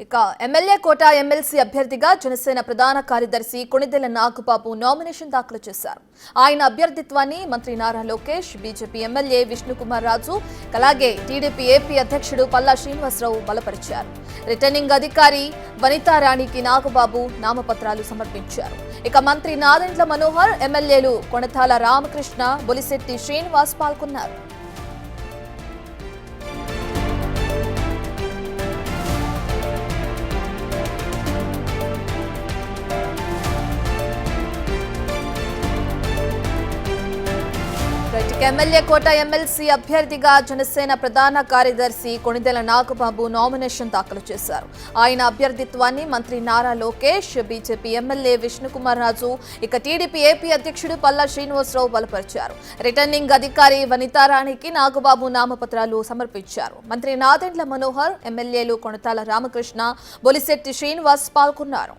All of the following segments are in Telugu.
ఇక ఎమ్మెల్యే కోట ఎమ్మెల్సీ అభ్యర్థిగా జనసేన ప్రధాన కార్యదర్శి కొణిదెల నాగబాబు నామినేషన్ దాఖలు చేశారు. ఆయన అభ్యర్థిత్వాన్ని మంత్రి నారా లోకేష్, బీజేపీ ఎమ్మెల్యే విష్ణుకుమార్ రాజు, అలాగే టీడీపీ ఏపీ అధ్యక్షుడు పల్లా శ్రీనివాసరావు బలపరిచారు. రిటర్నింగ్ అధికారి వనితారాణికి నాగబాబు నామపత్రాలు సమర్పించారు. ఇక మంత్రి నాదెండ్ల మనోహర్, ఎమ్మెల్యేలు కొణతాల రామకృష్ణ, బొలిశెట్టి శ్రీనివాస్ పాల్గొన్నారు. ఎమ్మెల్యే కోట ఎమ్మెల్సీ అభ్యర్థిగా జనసేన ప్రధాన కార్యదర్శి కొణిదెల నాగబాబు నామినేషన్ దాఖలు చేశారు. ఆయన అభ్యర్థిత్వాన్ని మంత్రి నారా లోకేష్, బీజేపీ ఎమ్మెల్యే విష్ణుకుమార్ రాజు, ఇక టీడీపీ ఏపీ అధ్యక్షుడు పల్లా శ్రీనివాసరావు బలపరిచారు. రిటర్నింగ్ అధికారి వనితారాణికి నాగబాబు నామపత్రాలు సమర్పించారు. మంత్రి నాదెండ్ల మనోహర్, ఎమ్మెల్యేలు కొణతాల రామకృష్ణ, బొలిశెట్టి శ్రీనివాస్ పాల్గొన్నారు.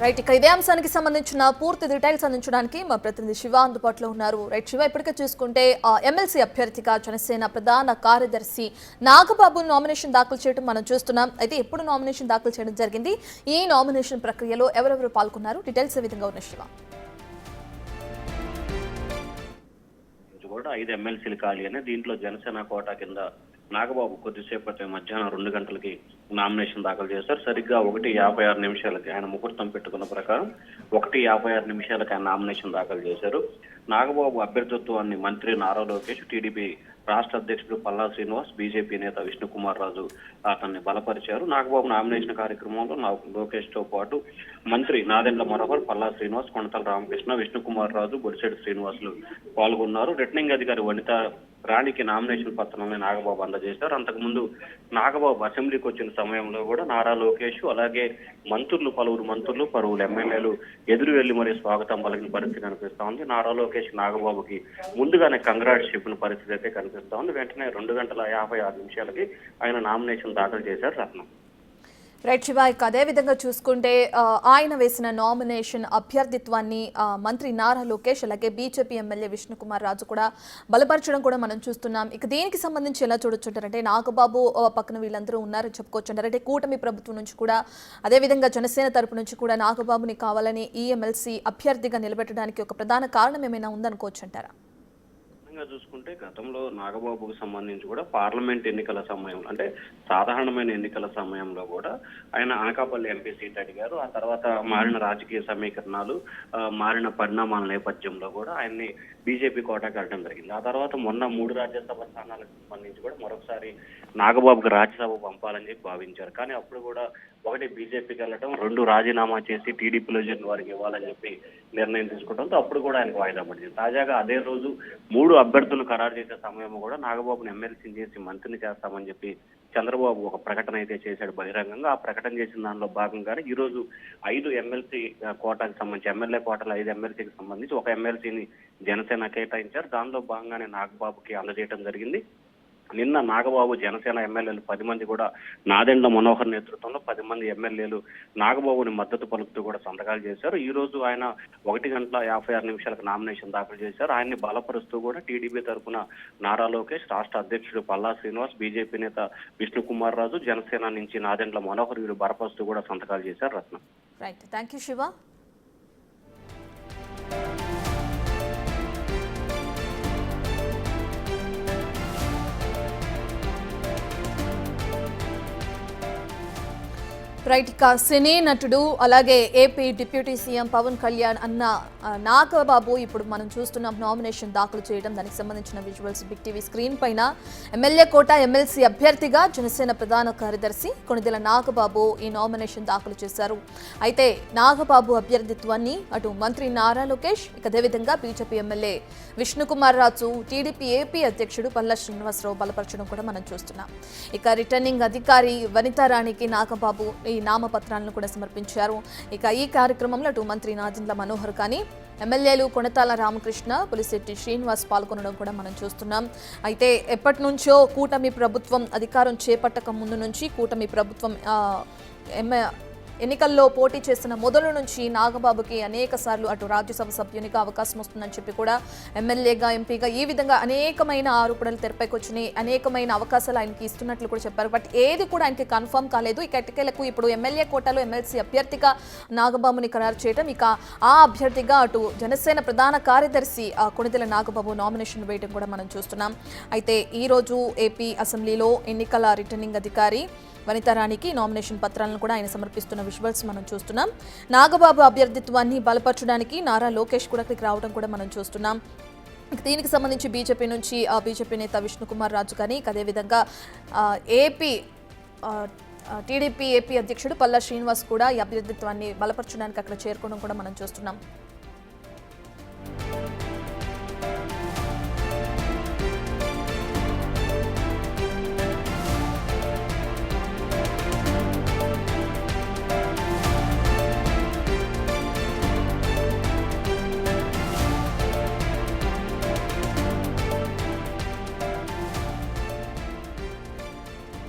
రైట్, ఇక ఇదే అంశానికి సంబంధించిన పూర్తి డీటెయిల్స్ అందించడానికి మా ప్రతినిధి శివ అందుబాటులో ఉన్నారు. రైట్ శివ, ఇప్పటికే చూసుకుంటే ఎమ్మెల్సీ అభ్యర్థిగా జనసేన ప్రధాన కార్యదర్శి నాగబాబు నామినేషన్ దాఖలు చేయడం మనం చూస్తున్నాం. అయితే ఎప్పుడు నామినేషన్ దాఖలు చేయడం జరిగింది, ఈ నామినేషన్ ప్రక్రియలో ఎవరెవరు పాల్గొన్నారు, డీటెయిల్స్ ఏ విధంగా ఉన్నాయి శివ? కూడా 5 ఎమ్మెల్సీలు ఖాళీ అని దీంట్లో జనసేన కోటా కింద నాగబాబు కొద్దిసేపటి మధ్యాహ్నం 2 గంటలకి నామినేషన్ దాఖలు చేశారు. సరిగ్గా 1:56 నిమిషాలకి ఆయన ముహూర్తం పెట్టుకున్న ప్రకారం 1:56 నిమిషాలకి ఆయన నామినేషన్ దాఖలు చేశారు. నాగబాబు అభ్యర్థిత్వాన్ని మంత్రి నారా లోకేష్, టీడీపీ రాష్ట్ర అధ్యక్షుడు పల్లా శ్రీనివాస్, బీజేపీ నేత విష్ణుకుమార్ రాజు అతన్ని బలపరిచారు. నాగబాబు నామినేషన్ కార్యక్రమంలో లోకేష్ తో పాటు మంత్రి నాదెండ్ల మనోహర్, పల్లా శ్రీనివాస్, కొణతాల రామకృష్ణ, విష్ణుకుమార్ రాజు, బొలిశెట్టి శ్రీనివాసులు పాల్గొన్నారు. రిటర్నింగ్ అధికారి వనిత రాణికి నామినేషన్ పత్రాన్ని నాగబాబు అందజేశారు. అంతకుముందు నాగబాబు అసెంబ్లీకి వచ్చిన సమయంలో కూడా నారా లోకేష్, అలాగే పలువురు మంత్రులు, పలువురు ఎమ్మెల్యేలు ఎదురు వెళ్లి మరీ స్వాగతం పలికిన పరిస్థితి కనిపిస్తా ఉంది. నారా లోకేష్ నాగబాబుకి ముందుగానే కంగ్రాట్స్ చెప్పిన పరిస్థితి అయితే కనిపిస్తా ఉంది. వెంటనే 2:56 నిమిషాలకి ఆయన నామినేషన్ దాఖలు చేశారు. రత్నం. రైట్ శివ, ఇక అదే విధంగా చూసుకుంటే ఆయన వేసిన నామినేషన్ అభ్యర్థిత్వాన్ని మంత్రి నారా లోకేష్, అలాగే బీజేపీ ఎమ్మెల్యే విష్ణుకుమార్ రాజు కూడా బలపరచడం కూడా మనం చూస్తున్నాం. ఇక దీనికి సంబంధించి ఎలా చూడొచ్చుంటారంటే నాగబాబు పక్కన వీళ్ళందరూ ఉన్నారని చెప్పుకోవచ్చు. అంటే కూటమి ప్రభుత్వం నుంచి కూడా, అదేవిధంగా జనసేన తరపు నుంచి కూడా నాగబాబుని కావాలని ఈ ఎమ్మెల్సీ అభ్యర్థిగా నిలబెట్టడానికి ఒక ప్రధాన కారణం ఏమైనా ఉందనుకోవచ్చు అంటారా? చూసుకుంటే గతంలో నాగబాబుకు సంబంధించి కూడా పార్లమెంట్ ఎన్నికల సమయంలో, అంటే సాధారణమైన ఎన్నికల సమయంలో కూడా ఆయన అనకాపల్లి ఎంపీ సీట్ అడిగారు. ఆ తర్వాత మారిన రాజకీయ సమీకరణాలు, మారిన పరిణామాల నేపథ్యంలో కూడా ఆయన్ని బీజేపీ కోటాకి వెళ్ళడం జరిగింది. ఆ తర్వాత మొన్న 3 రాజ్యసభ స్థానాలకు సంబంధించి కూడా మరొకసారి నాగబాబుకి రాజ్యసభ పంపాలని చెప్పి భావించారు. కానీ అప్పుడు కూడా 1 బీజేపీకి వెళ్ళడం, 2 రాజీనామా చేసి టీడీపీలో చేరిన వారికి ఇవ్వాలని చెప్పి నిర్ణయం తీసుకోవడంతో అప్పుడు కూడా ఆయనకు వాయిదా పడింది. తాజాగా అదే రోజు 3 అభ్యర్థులు ఖరారు చేసే సమయంలో కూడా నాగబాబును ఎమ్మెల్సీ చేసి మంత్రిని చేస్తామని చెప్పి చంద్రబాబు ఒక ప్రకటన అయితే చేశాడు బహిరంగంగా. ఆ ప్రకటన చేసిన దానిలో భాగంగానే ఈ రోజు 5 ఎమ్మెల్సీ కోటాకి సంబంధించి, ఎమ్మెల్యే కోటలో 5 ఎమ్మెల్సీకి సంబంధించి 1 ఎమ్మెల్సీని జనసేన కేటాయించారు. దానిలో భాగంగానే నాగబాబుకి అందజేయడం జరిగింది. నిన్న నాగబాబు జనసేన ఎమ్మెల్యేలు 10 మంది కూడా నాదెండ్ల మనోహర్ నేతృత్వంలో 10 మంది ఎమ్మెల్యేలు నాగబాబుని మద్దతు పలుకుతూ కూడా సంతకాలు చేశారు. ఈ రోజు ఆయన 1:56 నిమిషాలకు నామినేషన్ దాఖలు చేశారు. ఆయన్ని బలపరుస్తూ కూడా టీడీపీ తరఫున నారా లోకేష్, రాష్ట్ర అధ్యక్షుడు పల్లా శ్రీనివాస్, బీజేపీ నేత విష్ణుకుమార్ రాజు, జనసేన నుంచి నాదెండ్ల మనోహర్ వీరు బలపరుస్తూ కూడా సంతకాలు చేశారు. Ratnam. Right, thank you Shiva. Right, ఇక సినీ నటుడు, అలాగే AP deputy CM Pawan Kalyan అన్న నాగబాబు ఇప్పుడు మనం చూస్తున్నాం నామినేషన్ దాఖలు చేయడం. దానికి సంబంధించిన విజువల్స్ బిగ్ టీవీ స్క్రీన్ పైన. ఎమ్మెల్యే కోట ఎమ్మెల్సీ అభ్యర్థిగా జనసేన ప్రధాన కార్యదర్శి కొణిదెల నాగబాబు ఈ నామినేషన్ దాఖలు చేశారు. అయితే నాగబాబు అభ్యర్థిత్వాన్ని అటు మంత్రి నారా లోకేష్, ఇక అదేవిధంగా BJP MLA Vishnukumar Raju, TDP AP అధ్యక్షుడు పల్లా శ్రీనివాసరావు బలపరచడం కూడా మనం చూస్తున్నాం. ఇక రిటర్నింగ్ అధికారి వనితారాణికి నాగబాబు ఈ నామపత్రాలను కూడా సమర్పించారు. ఇక ఈ కార్యక్రమంలో అటు మంత్రి నాదెండ్ల మనోహర్ కానీ ఎమ్మెల్యేలు కొణతాల రామకృష్ణ, పులిశెట్టి శ్రీనివాస్ పాల్గొనడం కూడా మనం చూస్తున్నాం. అయితే ఎప్పటి నుంచో కూటమి ప్రభుత్వం అధికారం చేపట్టక ముందు నుంచి కూటమి ప్రభుత్వం ఎన్నికల్లో పోటీ చేసిన మొదలు నుంచి నాగబాబుకి అనేక సార్లు అటు రాజ్యసభ సభ్యునిగా అవకాశం వస్తుందని చెప్పి కూడా ఎమ్మెల్యేగా, ఎంపీగా ఈ విధంగా అనేకమైన ఆరోపణలు తెరపైకి వచ్చినాయి. అనేకమైన అవకాశాలు ఆయనకి ఇస్తున్నట్లు కూడా చెప్పారు. బట్ ఏది కూడా ఆయనకి కన్ఫర్మ్ కాలేదు. ఇక ఎట్టకేలకు ఇప్పుడు ఎమ్మెల్యే కోటాలో ఎమ్మెల్సీ అభ్యర్థిగా నాగబాబుని ఖరారు చేయడం, ఇక ఆ అభ్యర్థిగా అటు జనసేన ప్రధాన కార్యదర్శి కొణిదెల నాగబాబు నామినేషన్ వేయడం కూడా మనం చూస్తున్నాం. అయితే ఈరోజు ఏపీ అసెంబ్లీలో ఎన్నికల రిటర్నింగ్ అధికారి వనితారాణికి నామినేషన్ పత్రాలను కూడా ఆయన సమర్పిస్తున్న విజువల్స్ మనం చూస్తున్నాం. నాగబాబు అభ్యర్థిత్వాన్ని బలపరచడానికి నారా లోకేష్ కూడా ఇక్కడికి రావడం కూడా మనం చూస్తున్నాం. దీనికి సంబంధించి బీజేపీ నుంచి బీజేపీ నేత విష్ణుకుమార్ రాజు కానీ, అదేవిధంగా టీడీపీ ఏపీ అధ్యక్షుడు పల్లా శ్రీనివాస్ కూడా ఈ అభ్యర్థిత్వాన్ని బలపరచడానికి అక్కడ చేరుకోవడం కూడా మనం చూస్తున్నాం.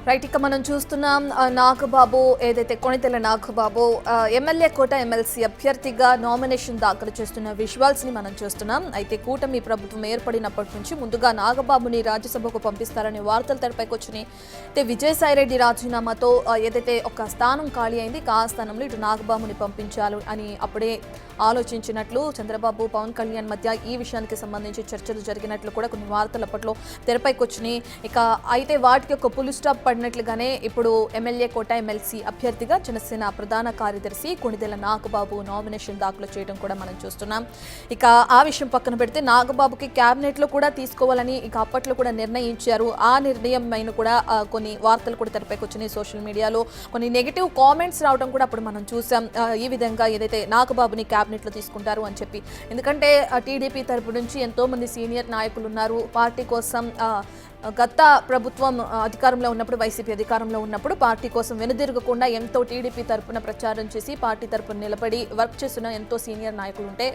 రైట్, ఇక మనం చూస్తున్నాం నాగబాబు ఏదైతే కొణిదెల నాగబాబు ఎమ్మెల్యే కోట ఎమ్మెల్సీ అభ్యర్థిగా నామినేషన్ దాఖలు చేస్తున్న విజువల్స్ ని మనం చూస్తున్నాం. అయితే కూటమి ప్రభుత్వం ఏర్పడినప్పటి నుంచి ముందుగా నాగబాబుని రాజ్యసభకు పంపిస్తారనే వార్తలు తెరపైకి వచ్చినాయి. అయితే విజయసాయిరెడ్డి రాజీనామాతో ఏదైతే ఒక స్థానం ఖాళీ అయింది, ఆ స్థానంలో ఇటు నాగబాబుని పంపించాలి అని అప్పుడే ఆలోచించినట్లు చంద్రబాబు, పవన్ కళ్యాణ్ మధ్య ఈ విషయానికి సంబంధించి చర్చలు జరిగినట్లు కూడా కొన్ని వార్తలు అప్పట్లో తెరపైకి వచ్చినాయి. ఇక అయితే వాటికి ఒక ఫుల్ స్టాప్ పడినట్లుగానే ఇప్పుడు ఎమ్మెల్యే కోట ఎమ్మెల్సీ అభ్యర్థిగా జనసేన ప్రధాన కార్యదర్శి కొణిదెల నాగబాబు నామినేషన్ దాఖలు చేయడం కూడా మనం చూస్తున్నాం. ఇక ఆ విషయం పక్కన పెడితే నాగబాబుకి క్యాబినెట్ లో కూడా తీసుకోవాలని ఇక అప్పట్లో కూడా నిర్ణయించారు. ఆ నిర్ణయం పైన కూడా కొన్ని వార్తలు కూడా తెరపైకి వచ్చినాయి. సోషల్ మీడియాలో కొన్ని నెగిటివ్ కామెంట్స్ రావడం కూడా అప్పుడు మనం చూసాం. ఈ విధంగా ఏదైతే నాగబాబుని క్యాబినెట్ లో తీసుకుంటారు అని చెప్పి, ఎందుకంటే టీడీపీ తరపు నుంచి ఎంతో మంది సీనియర్ నాయకులు ఉన్నారు. పార్టీ కోసం గత ప్రభుత్వం అధికారంలో ఉన్నప్పుడు, వైసీపీ అధికారంలో ఉన్నప్పుడు పార్టీ కోసం వెనుదిరగకుండా ఎంతో టీడీపీ తరపున ప్రచారం చేసి పార్టీ తరపున నిలబడి వర్క్ చేస్తున్న ఎంతో సీనియర్ నాయకులు ఉంటే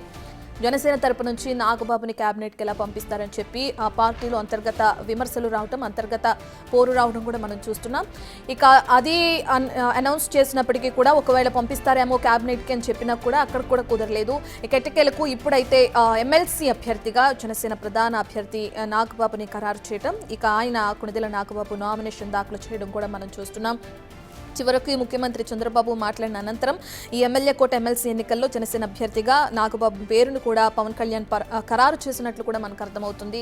జనసేన తరపు నుంచి నాగబాబుని క్యాబినెట్కి ఎలా పంపిస్తారని చెప్పి ఆ పార్టీలో అంతర్గత విమర్శలు రావడం, అంతర్గత పోరు రావడం కూడా మనం చూస్తున్నాం. ఇక అది అనౌన్స్ చేసినప్పటికీ కూడా ఒకవేళ పంపిస్తారేమో క్యాబినెట్కి అని చెప్పినా కూడా అక్కడ కూడా కుదరలేదు. ఇక ఎట్టకేలకు ఇప్పుడైతే ఎమ్మెల్సీ అభ్యర్థిగా జనసేన ప్రధాన అభ్యర్థి నాగబాబుని ఖరారు చేయడం, ఇక ఆయన కొణిదెల నాగబాబు నామినేషన్ దాఖలు చేయడం కూడా మనం చూస్తున్నాం. చివరకు ముఖ్యమంత్రి చంద్రబాబు మాట్లాడిన అనంతరం ఈ ఎమ్మెల్యే కోట ఎమ్మెల్సీ ఎన్నికల్లో జనసేన అభ్యర్థిగా నాగబాబు పేరును కూడా పవన్ కళ్యాణ్ ఖరారు చేసినట్లు కూడా మనకు అర్థమవుతుంది.